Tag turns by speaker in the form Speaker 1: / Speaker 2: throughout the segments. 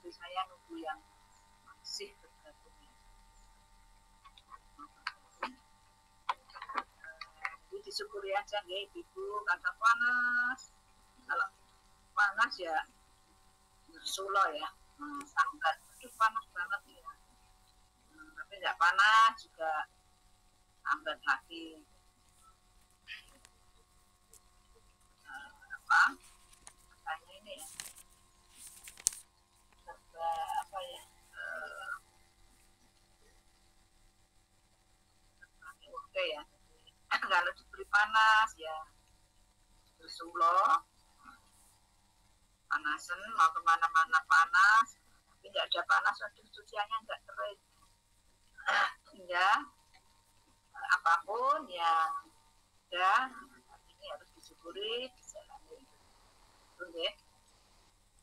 Speaker 1: jadi saya nunggu yang masih bergabung. Jadi disyukuri aja nggih Ibu, kata panas. Kalau panas ya Sulo ya, sambat. Aduh panas banget ya. Tapi nggak panas juga sambat lagi. Apa? Katanya ini ya. Serba apa ya? Oke ya. Kalau diberi panas ya bersulo, panasan mau kemana-mana panas, tapi nggak ada panas, waduh cuciannya nggak kering. Hingga apapun yang ada ini harus disyukuri, dijalani. Oke,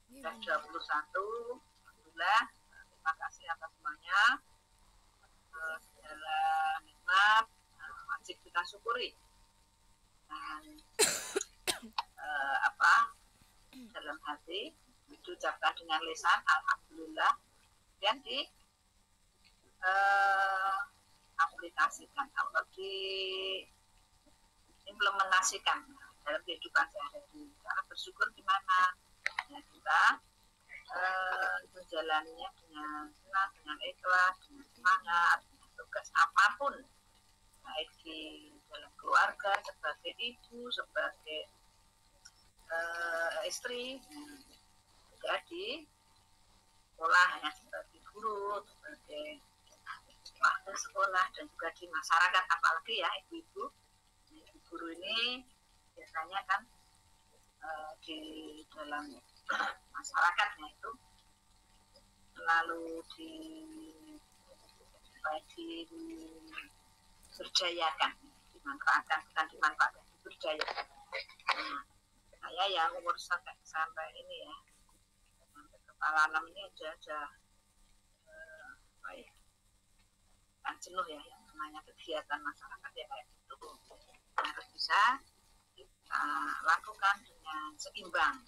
Speaker 1: sudah 21, alhamdulillah. Terima kasih atas semuanya. Segala nikmat wajib kita syukuri. Dan dalam hati diucapkan dengan lisan alhamdulillah dan di aplikasikan atau diimplementasikan dalam kehidupan sehari-hari. Karena bersyukur gimana ya, kita menjalaninya dengan senang, dengan ikhlas, dengan semangat, dengan tugas apapun, baik di dalam keluarga, sebagai ibu, sebagai istri, juga di sekolah ya, sebagai guru, sebagai wakil sekolah, dan juga di masyarakat, apalagi ya ibu-ibu guru ini biasanya kan di dalam masyarakatnya itu selalu diberdayakan, dimanfaatkan, bukan dimanfaatkan, diberdayakan. Saya yang umur sampai ini ya, sampai kepala 6 ini ada kan jenuh ya, yang namanya kegiatan masyarakat ya kayak gitu, harus bisa kita lakukan dengan seimbang.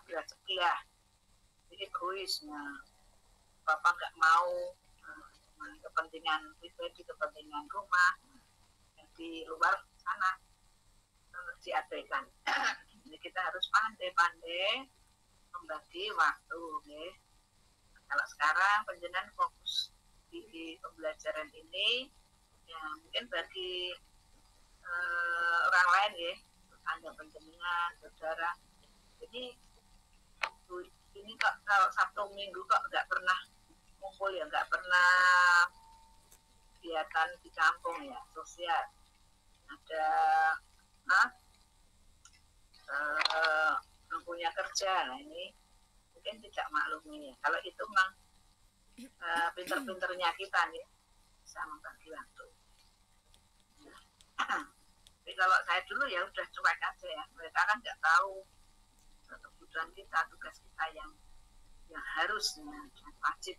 Speaker 1: Berat sebelah, jadi egoisnya, Bapak nggak mau kepentingan pribadi, kepentingan rumah di luar sana diabaikan. Jadi kita harus pandai-pandai membagi waktu, okay? Kalau sekarang penjenengan fokus di pembelajaran ini, ya mungkin bagi orang lain ya, tetangga penjenengan, saudara. Jadi ini kok kalau Sabtu Minggu kok nggak pernah ngumpul ya, nggak pernah kegiatan di kampung ya, sosial. Ada punya kerja, nah ini mungkin tidak maklumi ya. Kalau itu memang pinter-pinternya kita nih bisa membagi waktu. Tapi kalau saya dulu ya udah cuek aja ya, mereka kan nggak tahu kebutuhan kita, tugas kita yang harusnya dan wajib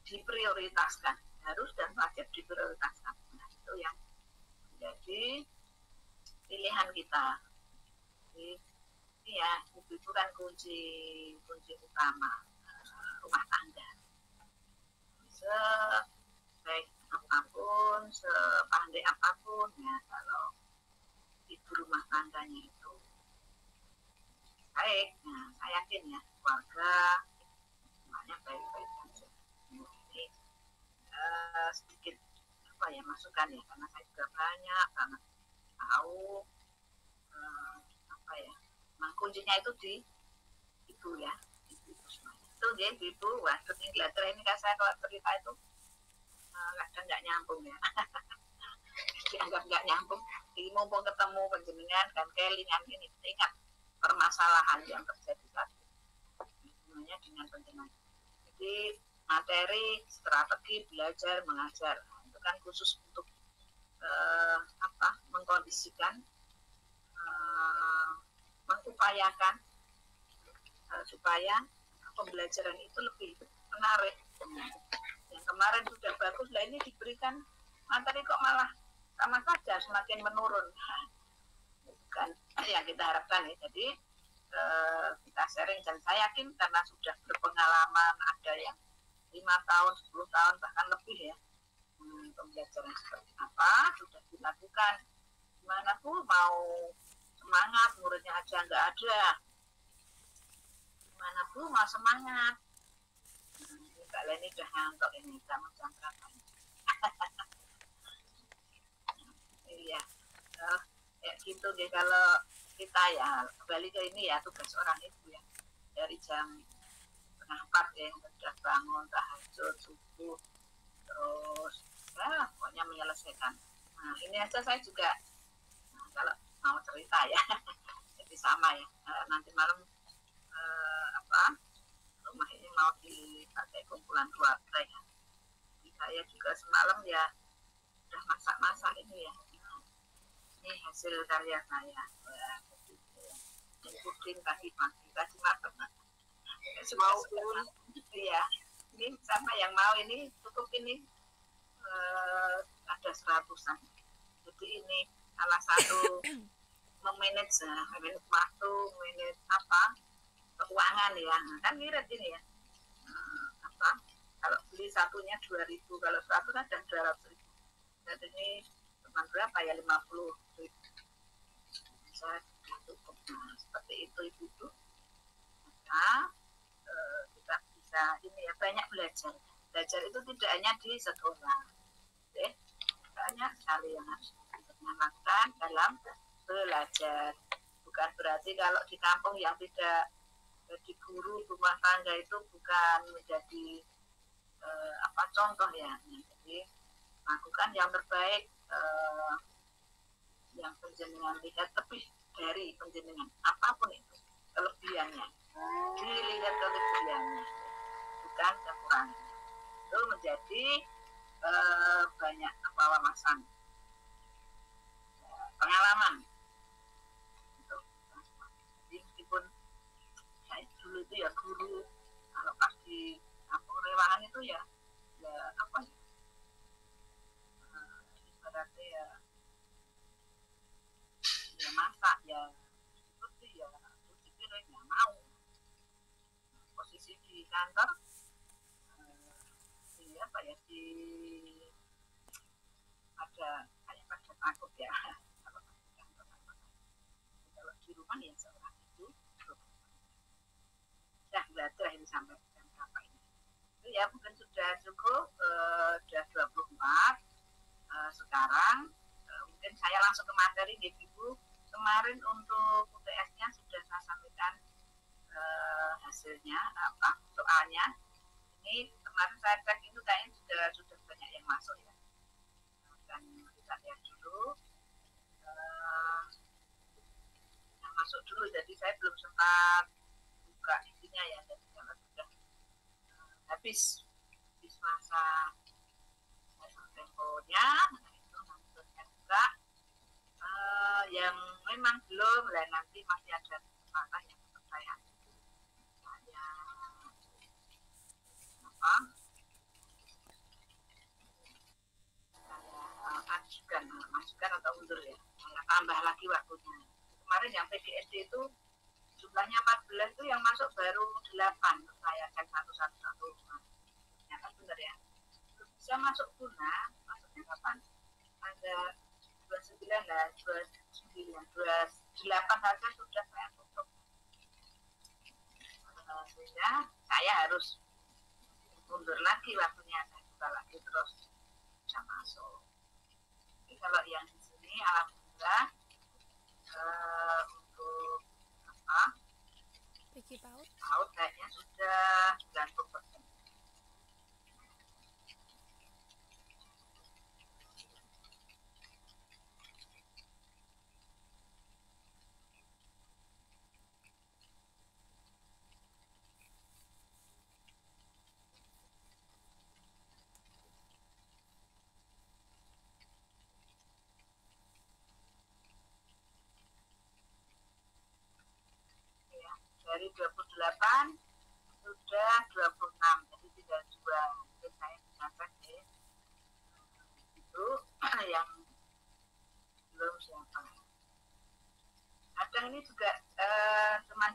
Speaker 1: diprioritaskan, harus dan wajib diprioritaskan. Nah itu yang menjadi pilihan kita. Jadi ya, itu kan kunci utama rumah tangga. Sebaik apapun, sepandai apapun ya, kalau ibu rumah tangganya itu baik, nah saya yakin ya keluarga semuanya baik-baik saja. Ini sedikit masukan ya, karena saya juga banyak banget tahu kuncinya itu di ibu ya, ibu semuanya itu dia ibu. Wah ini kan saya kalau cerita itu kadang nggak nyambung ya. Dianggap nggak nyambung. Jadi mumpung ketemu penjenengan dan kelingan ini, ingat permasalahan yang terjadi tadi semuanya dengan penjenengan. Jadi materi strategi belajar mengajar itu kan khusus untuk mengkondisikan, mengupayakan supaya pembelajaran itu lebih menarik. Yang kemarin sudah bagus, lah ini diberikan materi kok malah sama saja semakin menurun. Bukan yang kita harapkan ya. Jadi kita sharing, dan saya yakin karena sudah berpengalaman, ada yang 5 tahun, 10 tahun, bahkan lebih ya, pembelajaran seperti apa sudah dilakukan. Gimana Bu, mau semangat, muridnya aja nggak ada. Gimana Bu, mau semangat? Mbak Leni udah ngantuk ini, jam berapa ini? Iya, ya gitu deh kalau kita ya, kembali ke ini ya, tugas orang ibu ya, dari jam 3:30 ya, sudah bangun, tahajud, subuh, terus ya pokoknya menyelesaikan. Nah ini aja saya juga, nah, kalau mau cerita ya, jadi sama ya, nanti malam rumah ini mau dipakai kumpulan keluarga ya. Jadi saya juga semalam ya udah masak-masak ini ya. Ini hasil karya saya. Puding tadi pagi, tadi malam. Mau pun, ya. Ini sama yang mau ini cukup ini ada 100-an. Jadi ini salah satu memanage waktu, manage keuangan ya. Kan ngirit ini ya. Kalau beli satunya 2.000, kalau 100 kan ada 200.000. Jadi ini cuma berapa ya, 50.000. Bisa cukup. Nah, seperti itu ibu. Nah, kita bisa ini ya, banyak belajar. Belajar itu tidak hanya di sekolah. Banyak sekali yang harus dilakukan dalam belajar. Bukan berarti kalau di kampung yang tidak jadi guru rumah tangga itu bukan menjadi contoh ya. Jadi lakukan yang terbaik, yang penjenengan lihat lebih dari penjenengan, apapun itu kelebihannya, dilihat kelebihannya, bukan kekurangannya. Itu menjadi banyak wawasan, pengalaman. Jadi meskipun saya dulu itu ya guru, kalau pas di kampung Rewangan itu ya ibaratnya ya masak ya seperti ya cuci piring ya mau. Posisi di kantor ada kayak pada takut ya. Kalau di rumah ya seorang itu sudah belajar ini sampai jam berapa ini. Itu ya mungkin sudah cukup, sudah 24. Sekarang mungkin saya langsung ke materi ya Ibu. Kemarin untuk UTS-nya sudah saya sampaikan hasilnya, soalnya. Ini kemarin saya cek itu kayaknya sudah banyak yang masuk ya. Dan kita lihat dulu yang masuk dulu. Jadi saya belum sempat buka isinya ya. Jadi kalau sudah habis masa temponya, itu nanti saya buka. Yang memang belum, lah nanti masih ada kesempatan yang saya ajukan atau undur ya, tambah lagi waktunya. Kemarin yang PDSD itu jumlahnya 14, itu yang masuk baru 8. Saya cek satu-satu. Ternyata benar ya. Bisa masuk guna, masuknya kapan? Ada 29 lah, 29, 28 saja sudah saya tutup. Sehingga saya harus mundur lagi waktunya, saya buka lagi terus bisa masuk. Jadi kalau yang di sini alhamdulillah untuk PAUD kayaknya sudah 90%. Dari 28 sudah 26, jadi tinggal 2. Mungkin saya bisa cek ya. Itu yang belum siapa. Kadang ini juga teman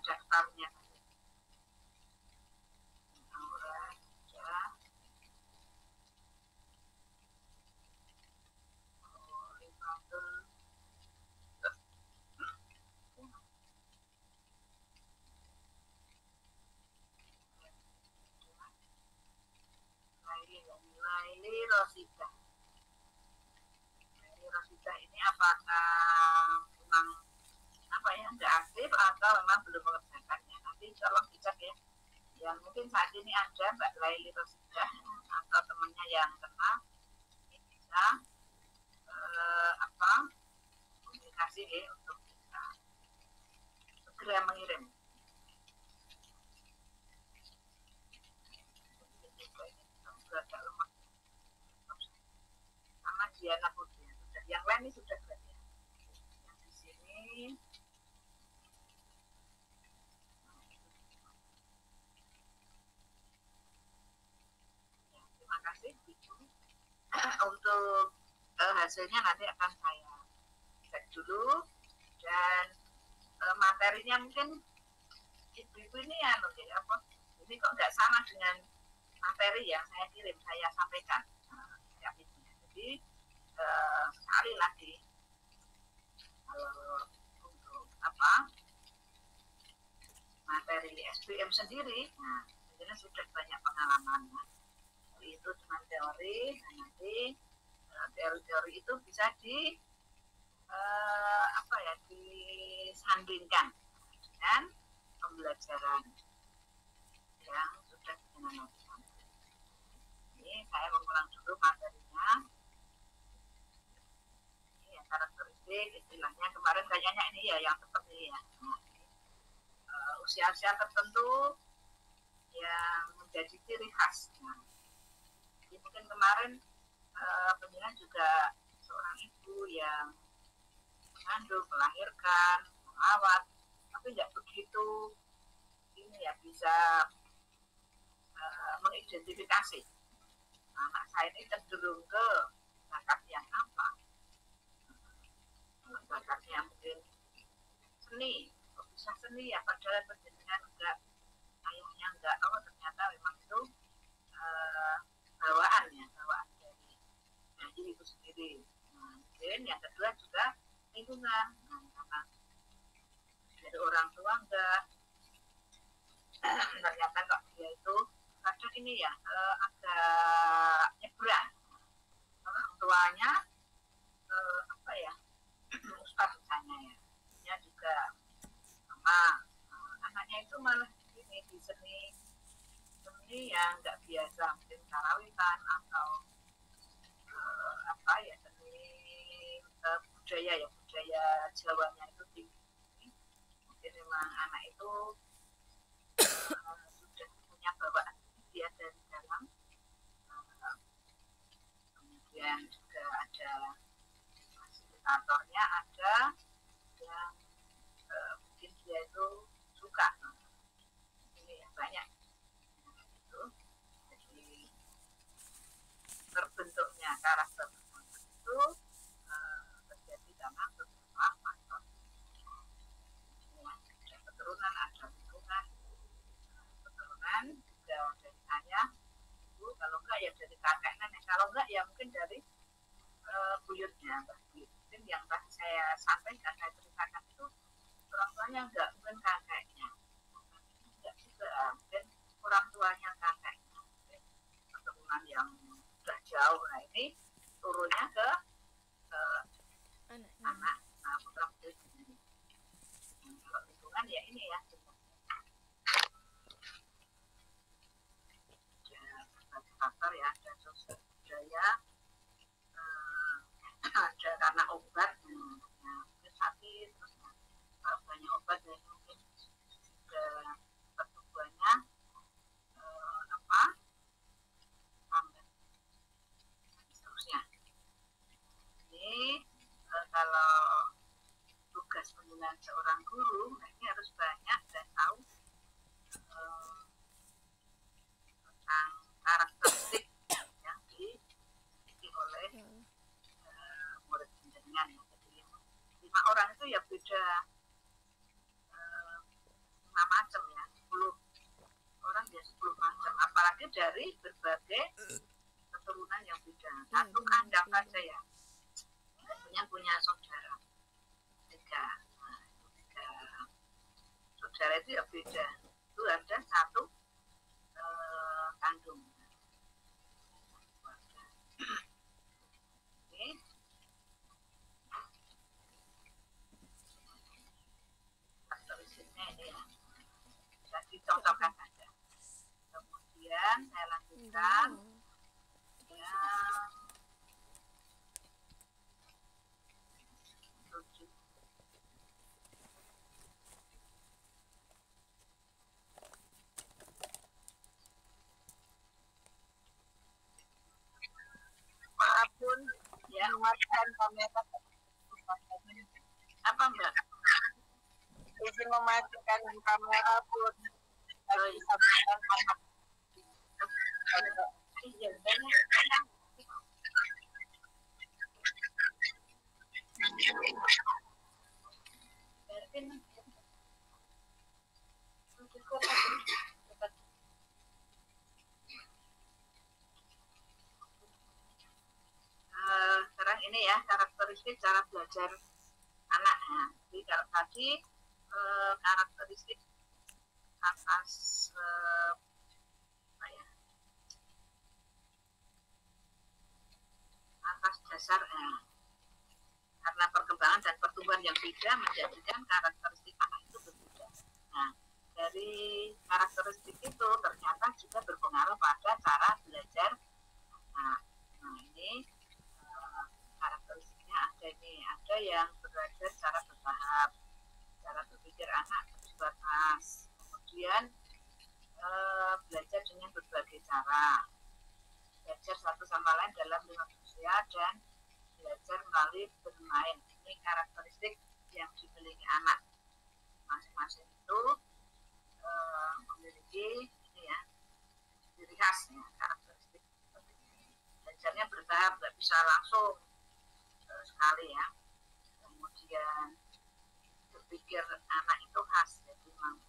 Speaker 1: atau memang belum mengerjakannya. Nanti tolong dicek ya. Yang mungkin saat ini ada Mbak Laili Rosidah atau temannya yang kenal, ini bisa komunikasi ya untuk bisa segera mengirim. Sama Diana Putri sudah, yang lain ini sudah berarti. Yang di sini ya, terima kasih Ibu. Untuk hasilnya nanti akan saya cek dulu, dan materinya mungkin ibu-ibu ini ya apa, ini kok nggak sama dengan materi yang saya kirim, saya sampaikan. Jadi sekali lagi, kalau untuk materi SBM sendiri, nah ini sudah banyak pengalaman ya. Itu cuma teori, nah nanti teori-teori itu bisa disandingkan dengan pembelajaran yang sudah dilakukan. Ini saya mengulang dulu materinya. Ini ya, karakteristik istilahnya kemarin kayaknya ini ya yang seperti ya. Usia-usia tertentu yang menjadi ciri khas. Nah, jadi mungkin kemarin penjenengan juga seorang ibu yang mengandung, melahirkan, merawat, tapi tidak begitu ini ya bisa mengidentifikasi anak saya ini cenderung ke bakat yang apa, bakatnya mungkin seni, kok bisa seni ya, padahal penjenengan enggak, ayahnya enggak, ternyata memang itu bawaan dari ibu sendiri. Dan yang kedua juga lingkungan, karena dari orang tua enggak, ternyata kok dia itu kadang ini ya agak nyebrang, orang tuanya ustaz misalnya ya, dia juga sama anaknya itu malah ini di seni yang nggak biasa, mungkin karawitan atau seni budaya Jawanya itu tinggi. Mungkin memang anak itu sudah punya bawaan dia dari dalam. Kemudian juga ada fasilitatornya, ada yang mungkin dia itu suka ini yang banyak itu. Jadi terbentuknya karakter itu terjadi karena beberapa faktor. Ada keturunan, ada lingkungan. Keturunan juga dari ayah, ibu, kalau enggak ya dari kakek nenek, kalau enggak ya mungkin dari buyutnya, mungkin yang tadi saya sampaikan, saya ceritakan itu orang tuanya enggak, mungkin kakeknya enggak juga, mungkin orang tuanya kakeknya, mungkin keturunan yang sudah jauh. Nah ini turunnya ke anak putra putri sendiri. Kalau lingkungan ya ini ya, ada faktor ya, ada sosial budaya, ada karena obat, mungkin sakit, terus kalau banyak obat ya mungkin juga pertumbuhannya lambat, seterusnya. Ini kalau tugas pembinaan seorang guru, ini harus banyak dan tahu tentang karakteristik yang dimiliki oleh murid penjaringan. Jadi 5 orang itu ya beda 5 macam ya, 10 orang ya 10 macam, apalagi dari berbagai keturunan yang beda. Satu kandang saja ya, punya saudara 3 saudara itu ya beda, itu ada satu kandung. Ini karakteristiknya dicocokkan saja. Kemudian saya lanjutkan ya, 7. Walaupun ya mematikan kamera. Apa Mbak? Izin mematikan kamera pun bisa anak. Iya, banyak. Sekarang ini ya karakteristik cara belajar anaknya. Jadi kalau tadi karakteristik atas atas dasarnya, karena perkembangan dan pertumbuhan yang beda menjadikan karakteristik anak itu berbeda. Nah, dari karakteristik itu ternyata juga berpengaruh pada cara belajar. Nah ini karakteristiknya ada yang belajar secara bertahap, cara berpikir anak terbatas, kemudian belajar dengan berbagai cara, belajar satu sama lain dalam lingkungan sosial, dan belajar melalui bermain. Ini karakteristik yang dimiliki anak. Masing-masing itu memiliki ini ya, ciri khasnya, karakteristik. Belajarnya bertahap, nggak bisa langsung sekali ya. Kemudian berpikir anak itu khas, jadi memang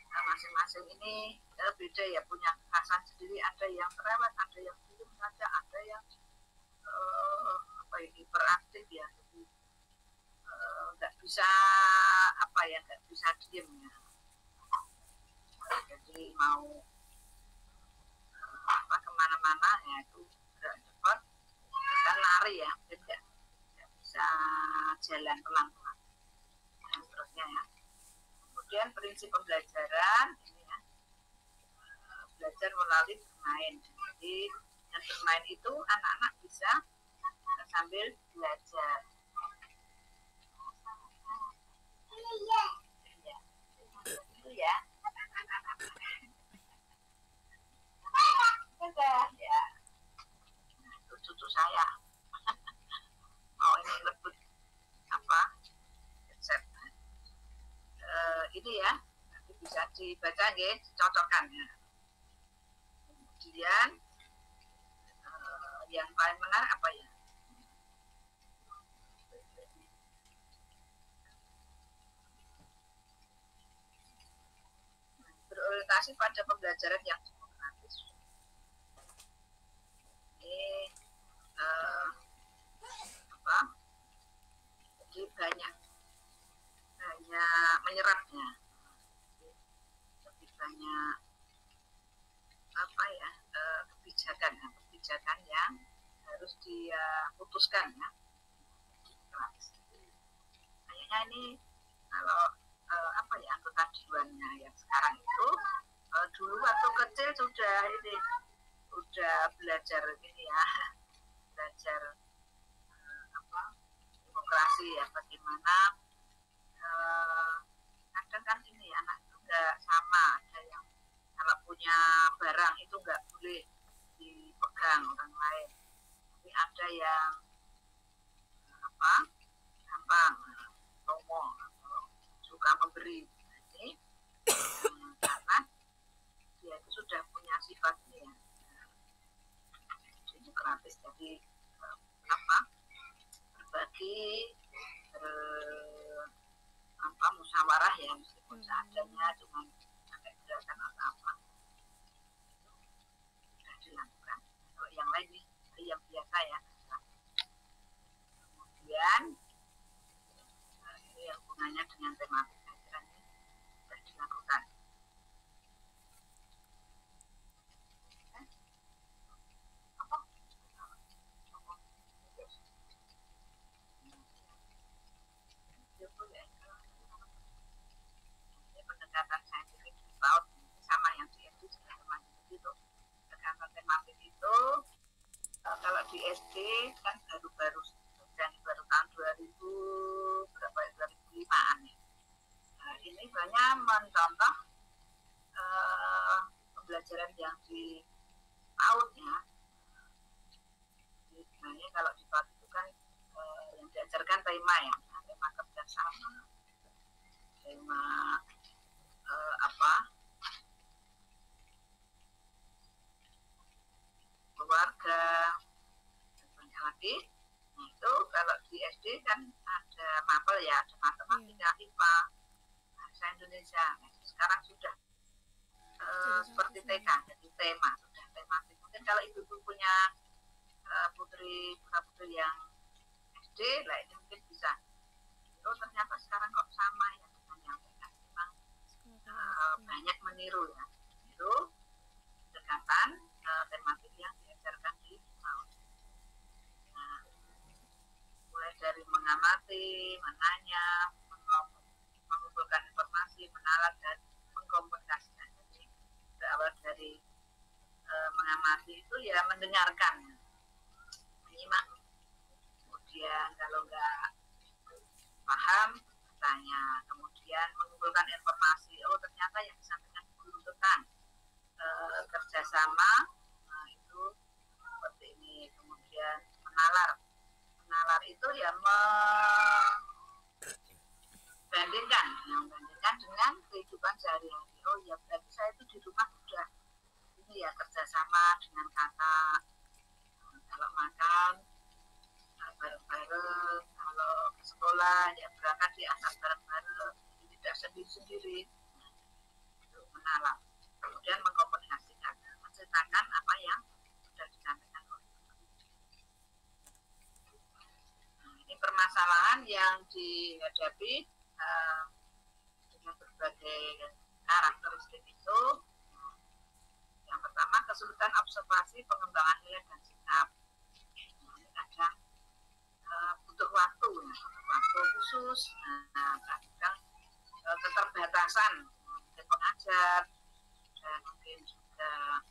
Speaker 1: masing-masing ini beda ya, punya kekhasan sendiri. Ada yang cerewet, ada yang diem saja, ada yang hiperaktif ya, jadi nggak bisa nggak bisa diem ya, jadi mau kemana-mana ya itu gerak cepat, kan lari ya, nggak bisa jalan pelan-pelan dan seterusnya ya. Kemudian prinsip pembelajaran ini ya, belajar melalui bermain. Jadi yang bermain itu anak-anak bisa sambil belajar. Itu ya. Ya. Itu cucu saya. Oh ini lebut headset. Ini ya, nanti bisa dibaca ya, cocokkan ya. Kemudian yang paling menarik apa ya? Berorientasi pada pembelajaran yang demokratis. Ini jadi banyak menyerapnya, lebih banyak kebijakan yang harus dia putuskan ya. Kayaknya ini kalau anggota dewannya yang sekarang itu dulu waktu kecil sudah belajar ini ya, belajar demokrasi ya, bagaimana kadang kan ini anak itu nggak sama, ada yang kalau punya barang itu nggak boleh dipegang orang lain, tapi ada yang gampang ngomong atau suka memberi. Ini karena dia itu sudah punya sifat ini ya, demokratis, jadi berbagi, musyawarah ya, meskipun seadanya, cuma pakai gerakan atau apa sudah dilakukan. Kalau yang lain nih yang biasa ya. Kemudian ini yang hubungannya dengan tematika ini sudah dilakukan. Ini pendekatan sains SD kan baru-baru dan baru tahun 2000 berapa ya, 2005-an ya. Nah, ini banyak mencontoh pembelajaran yang di PAUD ya. Sebenarnya kalau di PAUD itu kan yang diajarkan tema ya, tema kerjasama, tema keluarga, dan banyak lagi. Nah, itu kalau di SD kan ada mapel ya, ada matematika, IPA, bahasa Indonesia. Nah, sekarang sudah seperti TK, jadi tema, sudah tematik. Mungkin kalau ibu punya putri yang SD, lah ini mungkin bisa. Oh, ternyata sekarang kok sama ya dengan yang TK. Memang banyak meniru ya. Itu dekatan tematik yang diajarkan di PAUD. Nah, mulai dari mengamati, menanya, mengumpulkan informasi, menalar dan mengkomunikasikan. Jadi berawal dari mengamati itu ya mendengarkan, menyimak. Kemudian kalau nggak paham, tanya. Kemudian mengumpulkan informasi. Oh, ternyata yang disampaikan guru tentang kerjasama, nah itu seperti ini. Kemudian menalar itu ya membandingkan dengan kehidupan sehari-hari. Oh ya, berarti saya itu di rumah sudah ini ya, kerjasama dengan kakak, kalau makan bareng-bareng, kalau ke sekolah ya berangkat diantar bareng-bareng, tidak sendiri-sendiri. Itu menalar. Kemudian mengkomunikasikan, menceritakan apa yang sudah disampaikan oleh guru. Nah, ini permasalahan yang dihadapi dengan berbagai karakteristik itu. Yang pertama, kesulitan observasi, pengembangan nilai dan sikap. Nah, ini kadang butuh waktu khusus. Nah, kadang keterbatasan mungkin pengajar dan mungkin juga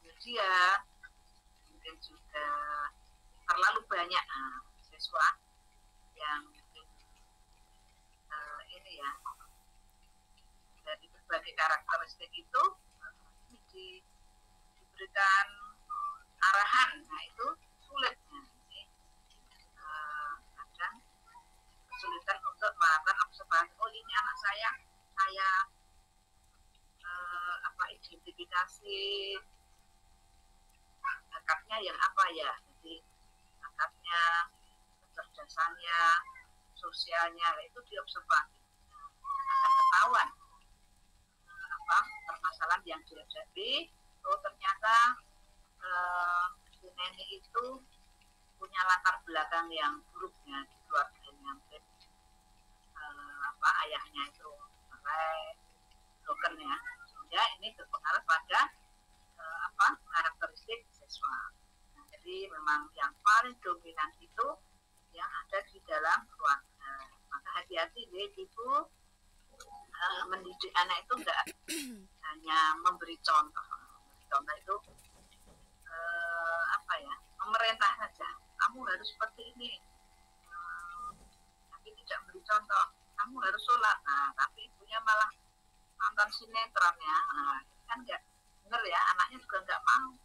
Speaker 1: media, mungkin juga terlalu banyak siswa yang mungkin ini ya, dari berbagai karakteristik itu diberikan arahan. Nah, itu sulit. Kadang kesulitan untuk melakukan observasi. Oh, ini anak saya identifikasi bakatnya yang apa ya. Jadi bakatnya, kecerdasannya, sosialnya, itu diobservasi. Akan ketahuan permasalahan yang dihadapi. Oh, ternyata si Neni itu punya latar belakang yang buruknya di keluarganya. Mungkin ayahnya itu broken ya. Sehingga ini berpengaruh pada karakteristik siswa. Nah, jadi memang yang paling dominan itu yang ada di dalam keluarga. Maka hati-hati deh ibu, mendidik anak itu enggak hanya memberi contoh. Contoh itu memerintah saja. Kamu harus seperti ini. Tapi tidak beri contoh. Kamu harus sholat. Nah, tapi ibunya malah nonton sinetron ya. Nah, kan enggak benar ya. Anaknya juga enggak mau.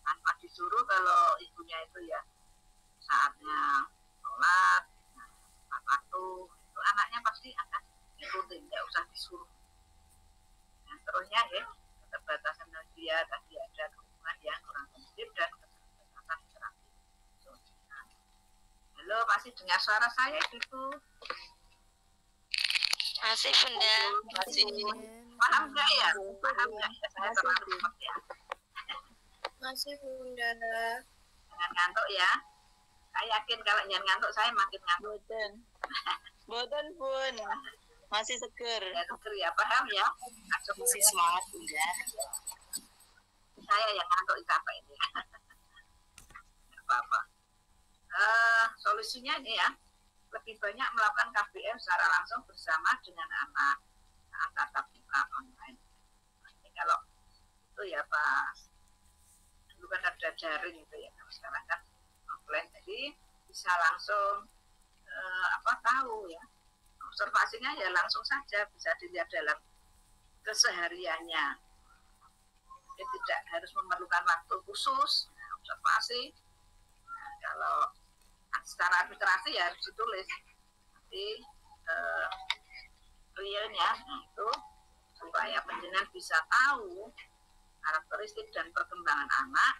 Speaker 1: Tanpa disuruh, kalau ibunya itu ya saatnya sholat, tepat waktu, itu anaknya pasti akan ikutin, enggak usah disuruh. Nah, terusnya ya, keterbatasan dia tadi ada hubungan yang kurang kondusif dan keterbatasan interaksi sosial. Halo, masih dengar suara saya itu?
Speaker 2: Masih Bunda.
Speaker 1: Masih. Paham nggak ya? Paham nggak ya? Saya terlalu cepat ya.
Speaker 2: Masih Bunda.
Speaker 1: Jangan ngantuk ya. Saya yakin kalau jangan ngantuk, saya makin ngantuk.
Speaker 2: Boten Bun. Masih seger.
Speaker 1: Ya, seger ya, paham ya?
Speaker 2: Masih semangat Bunda.
Speaker 1: Saya yang ngantuk capek ini. Nggak apa-apa. Solusinya ini ya, lebih banyak melakukan KBM secara langsung bersama dengan anak saat tatap muka online. Ini kalau itu ya Pak, dulu kan ada daring gitu ya. Kalau sekarang kan offline, jadi bisa langsung tahu ya. Observasinya ya langsung saja bisa dilihat dalam kesehariannya. Jadi tidak harus memerlukan waktu khusus observasi. Nah, kalau secara administrasi ya harus ditulis. Nanti realnya itu supaya penjenengan bisa tahu karakteristik dan perkembangan anak,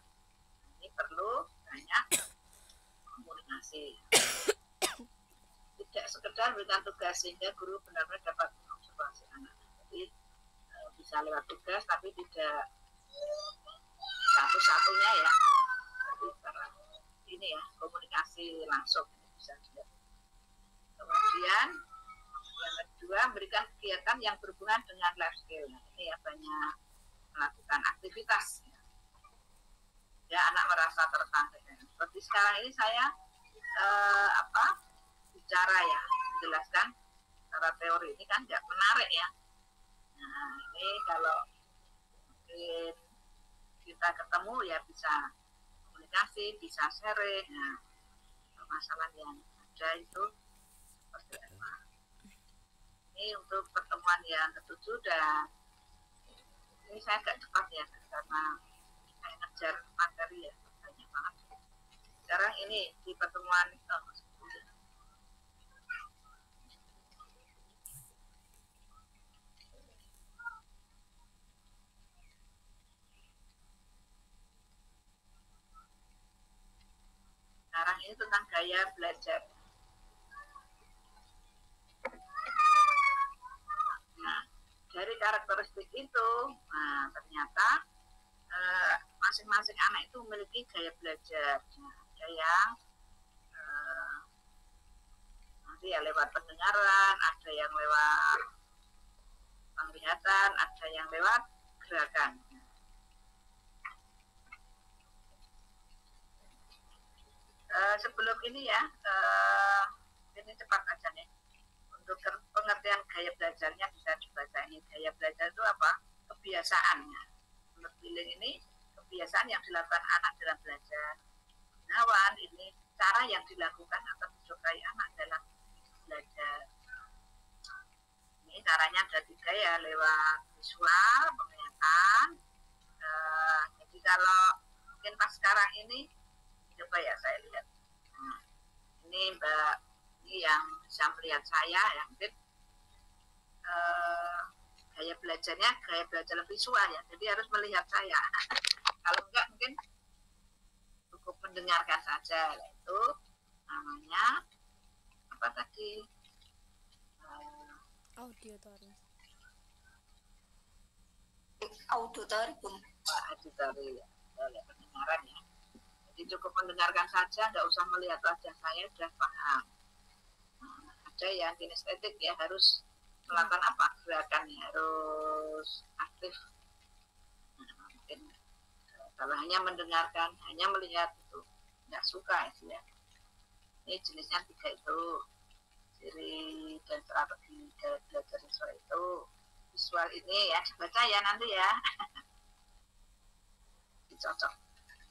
Speaker 1: ini perlu banyak komunikasi. Tidak sekedar berikan tugas sehingga guru benar-benar dapat mengobservasi anak. Jadi bisa lewat tugas tapi tidak satu-satunya ya. Jadi ini ya komunikasi langsung ini bisa dilihat. Kemudian yang kedua, berikan kegiatan yang berhubungan dengan life skill. Nah, ini ya banyak melakukan aktivitas. Ya, anak merasa tertarik. Seperti sekarang ini saya bicara ya, menjelaskan secara teori ini kan nggak menarik ya. Nah, ini kalau mungkin kita ketemu ya bisa komunikasi, bisa sharing. Nah, masalah yang ada itu seperti apa. Ini untuk pertemuan yang ketujuh dan ini saya agak cepat ya karena saya ngejar materi ya banyak banget. Sekarang ini di pertemuan sekarang ini tentang gaya belajar. Nah, dari karakteristik itu, nah, ternyata masing-masing anak itu memiliki gaya belajar. Nah, ada yang nanti ya lewat pendengaran, ada yang lewat penglihatan, ada yang lewat gerakan. Sebelum ini ya, ini cepat aja nih. Untuk pengertian gaya belajarnya bisa dibaca ini. Gaya belajar itu apa? Kebiasaannya. Menurut Billing ini kebiasaan yang dilakukan anak dalam belajar. Gunawan ini cara yang dilakukan atau disukai anak dalam belajar. Ini caranya ada 3 ya, lewat visual, penglihatan. Jadi kalau mungkin pas sekarang ini, coba ya saya lihat. Nah, ini Mbak ini yang bisa melihat saya yang mungkin gaya belajarnya gaya belajar visual ya, jadi harus melihat saya. Kalau enggak mungkin cukup mendengarkan saja. Itu namanya apa tadi?
Speaker 3: Auditorium.
Speaker 2: Auditorium.
Speaker 1: Auditori ya, pendengaran ya. Jadi cukup mendengarkan saja, nggak usah melihat wajah saya, sudah paham. Ada yang kinestetik ya, harus melakukan apa? Gerakannya harus aktif. Nah, mungkin kalau hanya mendengarkan, hanya melihat itu nggak suka ya. Ini jenisnya 3 itu, ciri dan strategi belajar visual itu. Visual ini ya dibaca ya nanti ya. Dicocok.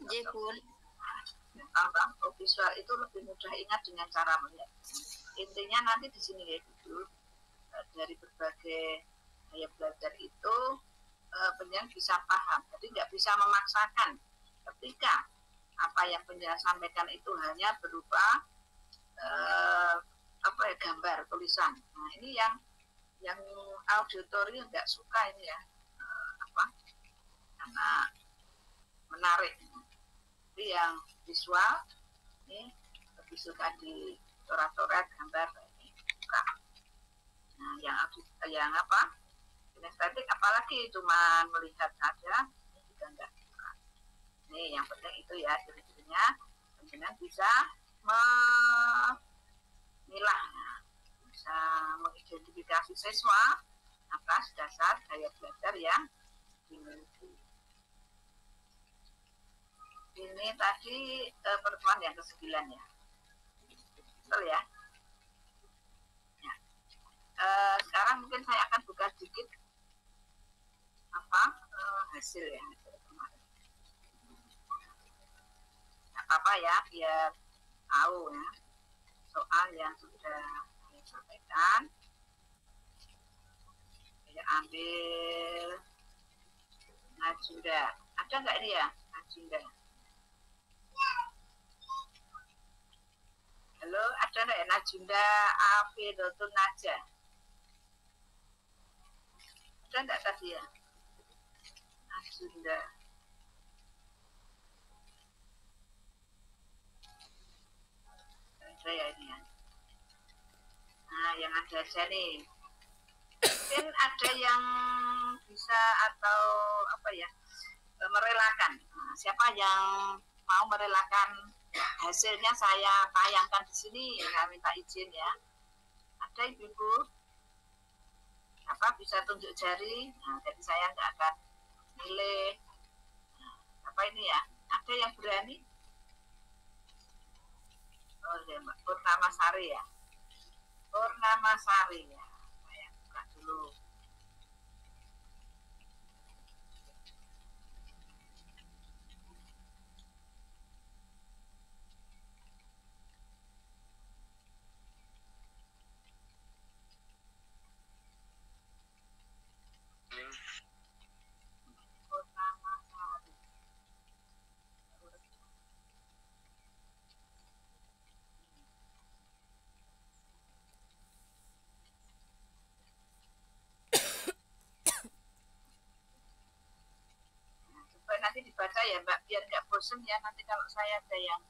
Speaker 2: Jepun.
Speaker 1: Visual itu lebih mudah ingat dengan cara melihat. Intinya nanti di sini ya dulu dari berbagai gaya belajar itu penjenengan bisa paham. Jadi nggak bisa memaksakan ketika apa yang penjenengan sampaikan itu hanya berupa gambar tulisan. Nah ini yang auditori nggak suka ini ya karena menarik. Tapi yang visual ini lebih suka di coret-coret gambar ini suka. Nah yang kinestetik apalagi cuma melihat saja ini juga enggak suka. Ini yang penting itu ya ciri-cirinya penjenengan bisa memilah, bisa mengidentifikasi siswa atas dasar gaya belajar yang dimiliki. Ini tadi pertemuan yang ke-9 ya. Betul ya? Sekarang mungkin saya akan buka sedikit hasil ya. apa-apa ya, biar tahu ya soal yang sudah saya sampaikan. Saya ambil Najunda. Ada nggak ini ya, Najunda? Halo, ada nggak ya Najunda Afidotun Naja? Ada nggak tadi ya? Najunda. Ada ya ini ya. Nah, yang ada aja nih. Mungkin ada yang bisa atau apa ya, merelakan. Nah, siapa yang mau merelakan hasilnya saya tayangkan di sini, saya minta izin ya. Ada ibu-ibu? Apa bisa tunjuk jari? Nah, jadi saya nggak akan milih. Nah, apa ini ya? Ada yang berani? Oh ya, Mbak Purnama Sari ya. Purnama Sari ya. Saya buka dulu. Purnama Sari. Coba nanti dibaca ya Mbak, biar nggak bosen ya nanti kalau saya ada yang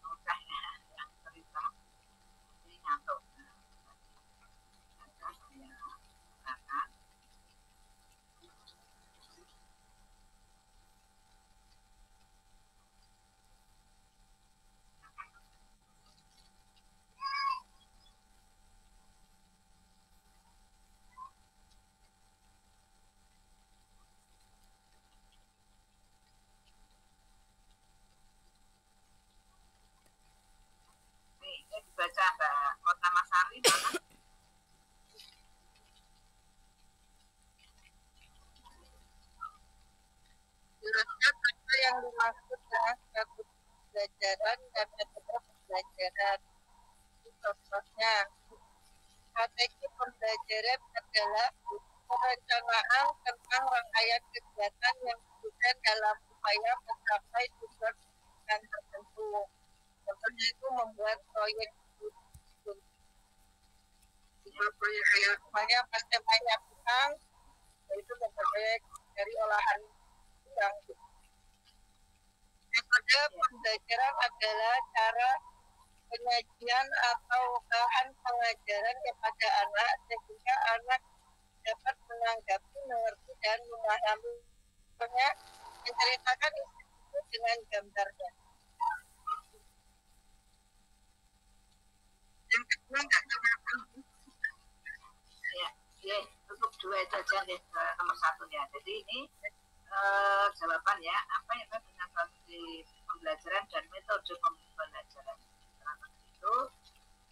Speaker 1: mudah ya, yang cerita ini ngantuk. Baca saya katakan. Nih, ini dibaca Mbak Purnama Sari mana?
Speaker 3: Jelaskan apa yang dimaksud dengan suatu pembelajaran dan metode pembelajaran. Contohnya, strategi pembelajaran adalah perencanaan tentang rangkaian kegiatan yang dilakukan dalam upaya mencapai tujuan tertentu. Contohnya itu membuat proyek kayak semuanya pas temanya pisang, yaitu proyek dari olahan pisang. Metode pembelajaran adalah cara penyajian atau bahan pengajaran kepada anak sehingga anak dapat menanggapi, mengerti, dan memahaminya, menceritakan itu dengan gambarnya. Yang kedua,
Speaker 1: ya, untuk dua itu aja deh, nomor satu ya. Jadi ini jawaban ya, apa yang dengan strategi pembelajaran dan metode pembelajaran. Strategi itu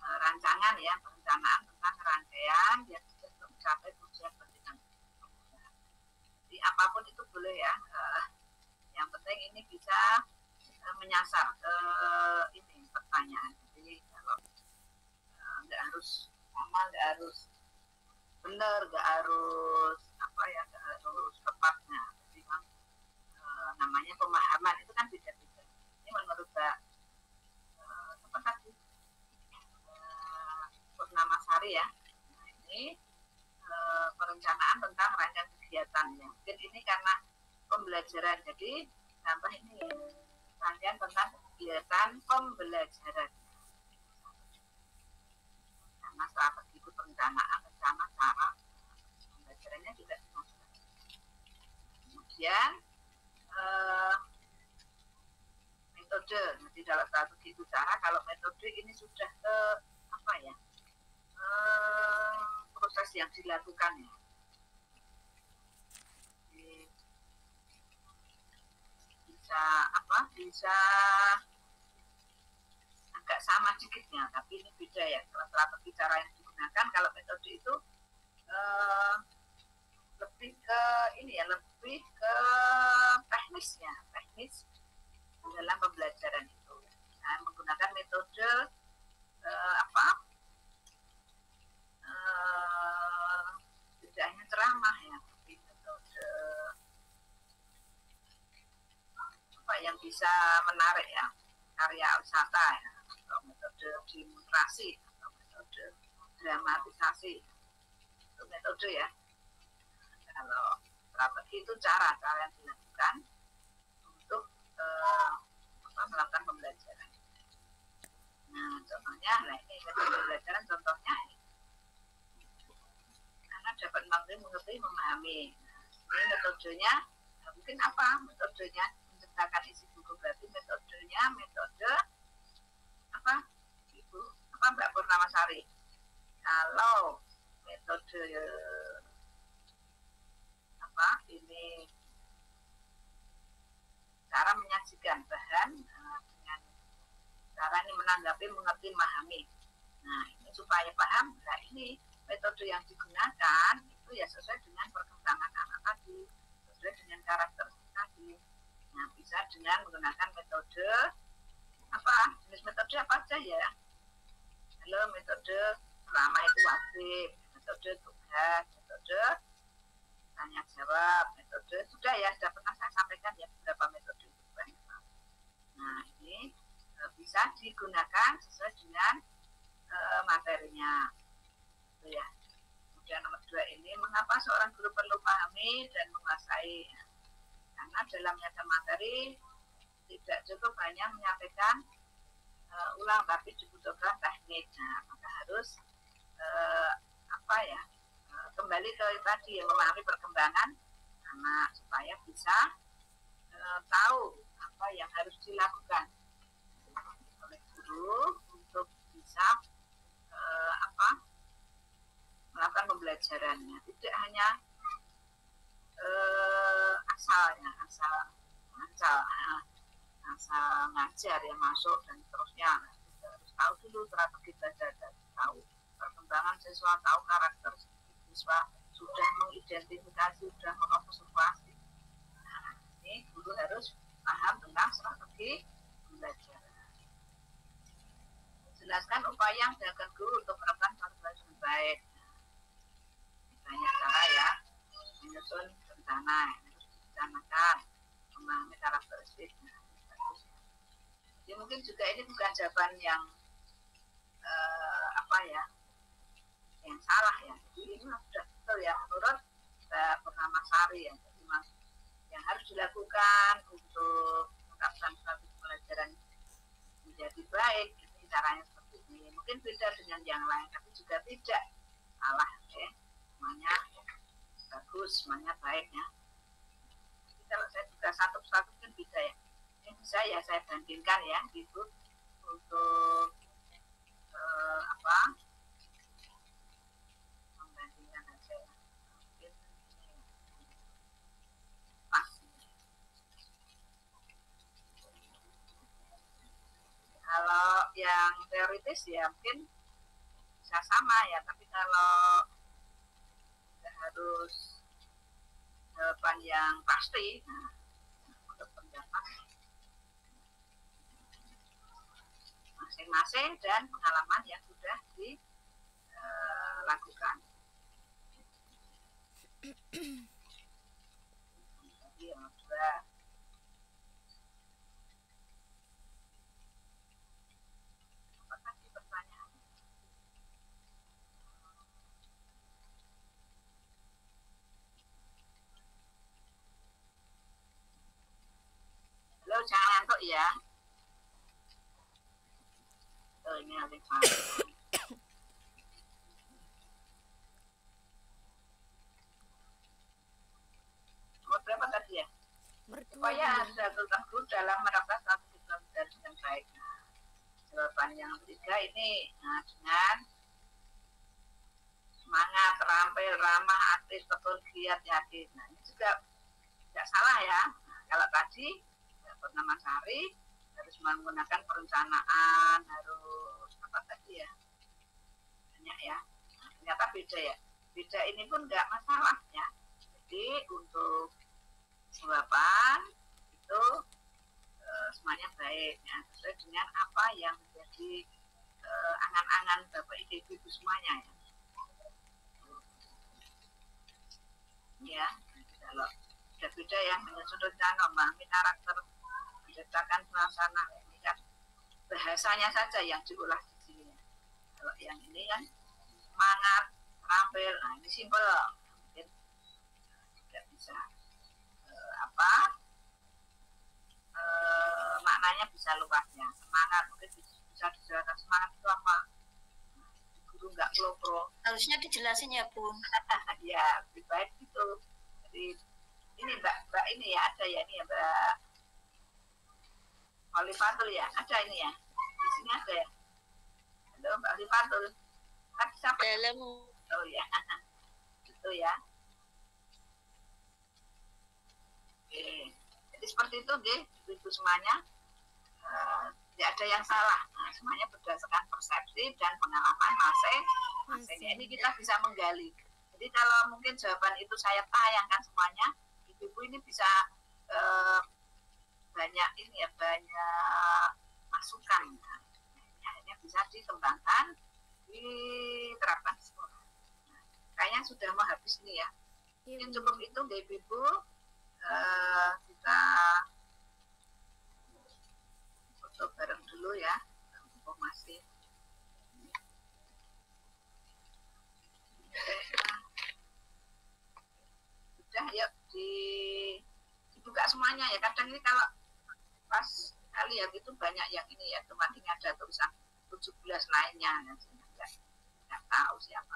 Speaker 1: rancangan ya, perencanaan tentang rangkaian yang untuk mencapai tujuan pendidikan. Jadi apapun itu boleh ya, yang penting ini bisa menyasar ke ini pertanyaan. Jadi kalau nggak harus sama, nggak harus benar, nggak harus apa ya, nggak harus tepatnya. Jadi memang namanya pemahaman itu kan beda-beda. Ini menurut Mbak apa tadi Purnama Sari ya. Nah, ini perencanaan tentang rangkaian kegiatan ya. Mungkin ini karena pembelajaran, jadi tambah ini rangkaian tentang kegiatan pembelajaran. Karena strategi itu perencanaan, rencana, cara pembelajarannya juga dimasukkan. Kemudian metode, jadi dalam strategi itu cara, kalau metode ini sudah apa ya, proses yang dilakukan ya. Bisa apa, bisa agak sama sedikitnya, tapi ini beda ya. Kalau strategi cara yang digunakan, kalau metode itu lebih ke ini ya, lebih lebih ke teknisnya, teknis dalam pembelajaran itu. Nah, menggunakan metode tidak hanya ceramah ya, tapi metode yang bisa menarik ya, karya wisata ya, atau metode demonstrasi atau metode dramatisasi, itu metode ya. Kalau strategi itu cara yang dilakukan untuk melakukan pembelajaran. Nah, contohnya, ini metode pembelajaran contohnya karena dapat mengerti, memahami. Ini metodenya, mungkin apa metodenya? Menciptakan isi buku, berarti metodenya metode apa? Ibu, apa Mbak Purnamasari? Kalau metode ini cara menyajikan bahan dengan cara ini menanggapi, mengerti, memahami. Nah, ini supaya paham. Nah, ini metode yang digunakan itu ya sesuai dengan perkembangan anak tadi, sesuai dengan karakter tadi. Nah, bisa dengan menggunakan metode jenis metode apa aja ya. Kalau metode selama itu wajib, metode tugas, metode tanya jawab, metode sudah ya, sudah pernah saya sampaikan ya beberapa metode itu banyak. Nah, ini bisa digunakan sesuai dengan materinya, itu ya. Kemudian nomor 2 ini, mengapa seorang guru perlu pahami dan menguasai? Karena dalam mengajar materi tidak cukup hanya menyampaikan ulang, tapi dibutuhkan teknik. Nah, maka harus kembali ke tadi yang memahami perkembangan anak supaya bisa tahu apa yang harus dilakukan oleh guru untuk bisa melakukan pembelajarannya. Tidak hanya asal ngajar ya, masuk dan seterusnya. Kita harus tahu dulu strategi belajar, tahu perkembangan siswa, tahu karakter siswa, sudah mengidentifikasi, sudah mengobservasi. Nah, ini guru harus paham tentang strategi pembelajaran. Jelaskan upaya yang dilakukan guru untuk menerapkan pembelajaran dengan baik. Misalnya cara ya menyusun rencana, harus direncanakan, memahami karakteristik. Ya, mungkin juga ini bukan jawaban yang yang salah ya. Jadi ini sudah betul ya menurut Purnamasari ya. Jadi yang harus dilakukan untuk menerapkan strategi pembelajaran menjadi baik, ini caranya seperti ini. Mungkin beda dengan yang lain, tapi juga tidak salah ya. Semuanya bagus, semuanya baik ya. Jadi kalau saya juga satu-satu kan beda ya. Ini bisa ya saya bandingkan ya gitu untuk membandingkan aja mungkin pas. Kalau yang teoritis ya mungkin bisa sama ya, tapi kalau tidak harus jawaban yang pasti, nah untuk pendapat masing-masing dan pengalaman yang sudah dilakukan. Jadi yang kedua, apa tadi pertanyaan? Halo, jangan ngantuk ya. Ini ada nomor berapa tadi ya? Supaya ada guru dalam menerapkan strategi pembelajaran dengan baik. Nah, jawaban yang ketiga ini dengan semangat, terampil, ramah, aktif, betul, giat, yakin. Nah, ini juga tidak salah ya. Nah, kalau tadi Purnamasari harus menggunakan perencanaan, harus apa tadi ya, banyak ya. Nah, ternyata beda ya, beda ini pun nggak masalah ya. Jadi untuk jawaban itu semuanya baik ya, sesuai dengan apa yang menjadi angan-angan Bapak Ibu semuanya ya. Ya, kalau beda-beda yang menyudutkan memahami karakter, menciptakan suasana, ini kan bahasanya saja yang diulas di sini. Kalau yang ini kan semangat, terampil, nah ini simpel, mungkin tidak bisa maknanya bisa luas ya. Semangat mungkin bisa dijelaskan semangat itu apa? Guru nggak pro.
Speaker 2: Harusnya dijelasin ya Bun.
Speaker 1: Ya lebih baik gitu. Jadi ini mbak ini ya ada ya ini ya Mbak Olifatul ya ada ini ya di sini ada ya. Halo Mbak Olifatul. Tadi sampai
Speaker 3: dalam.
Speaker 1: Oh ya gitu ya. Oke. Jadi seperti itu deh ibu semuanya. Tidak ada yang salah. Nah, semuanya berdasarkan persepsi dan pengalaman masing-masing. Ini kita bisa menggali. Jadi kalau mungkin jawaban itu saya tayangkan semuanya, ibu ini bisa banyak ini ya banyak masukan. Nah, akhirnya bisa dikembangkan, diterapkan di sekolah. Nah, kayaknya sudah mau habis nih ya. Mungkin cukup itu ibu. Kita foto bareng dulu ya informasi. Sudah yuk dibuka semuanya ya. Kadang ini kalau pas kali ya itu banyak yang ini ya cuma ini ada tulisan 17 lainnya ya, nggak tahu siapa.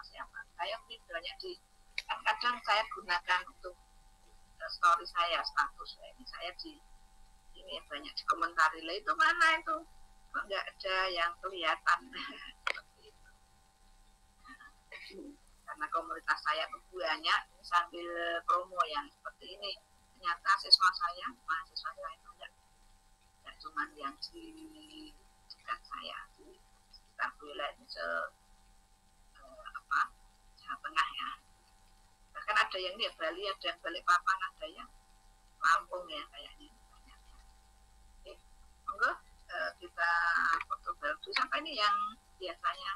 Speaker 1: Saya banyak di kadang saya gunakan untuk story saya, status ini saya di ini banyak dikomentari lah itu mana itu kok nggak ada yang kelihatan seperti itu. Karena komunitas saya tuh banyak sambil promo yang seperti ini ternyata mahasiswa saya itu nggak cuma yang di dekat saya di sekitar wilayah Jawa Tengah ya. Bahkan ada yang di Bali, ada yang Balikpapan, ada yang Lampung ya kayaknya. Oke, monggo kita foto baru sampai ini yang biasanya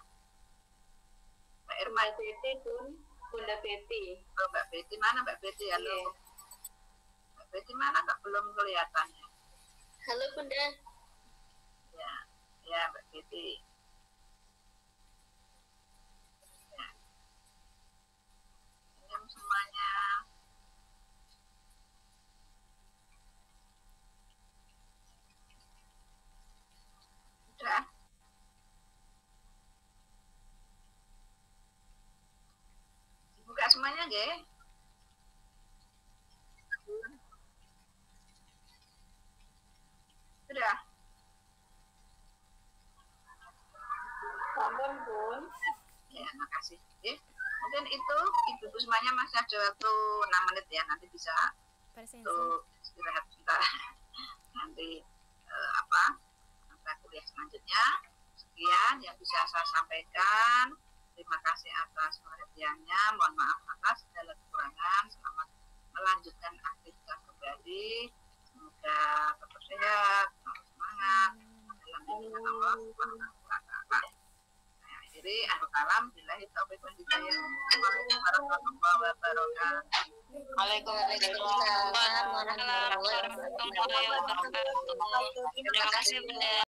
Speaker 1: Mbak Irma
Speaker 3: Betty Bun, Bunda Betty.
Speaker 1: Oh, Mbak Betty mana Mbak Betty? Halo. Yeah. Mbak Betty mana Mbak belum kelihatannya?
Speaker 3: Halo Bunda.
Speaker 1: Ya Mbak Betty. Semuanya sudah dibuka semuanya nggih? Sudah.
Speaker 3: Sampun Bun.
Speaker 1: Ya makasih. Mungkin itu ibu semuanya masih ada waktu 6 menit ya, nanti bisa untuk istirahat kita nanti mata kuliah selanjutnya. Sekian yang bisa saya sampaikan. Terima kasih atas perhatiannya, mohon maaf atas segala kekurangan. Selamat melanjutkan aktivitas kembali, semoga tetap sehat, selamat semangat dalam lindungan Allah Subhanahu wa Ta'ala. Akhiri akhir kalam billahi taufiq wal hidayah. Assalamualaikum warahmatullahi wabarakatuh.
Speaker 3: Waalaikumsalam warahmatullahi wabarakatuh.
Speaker 2: Terima kasih Bunda.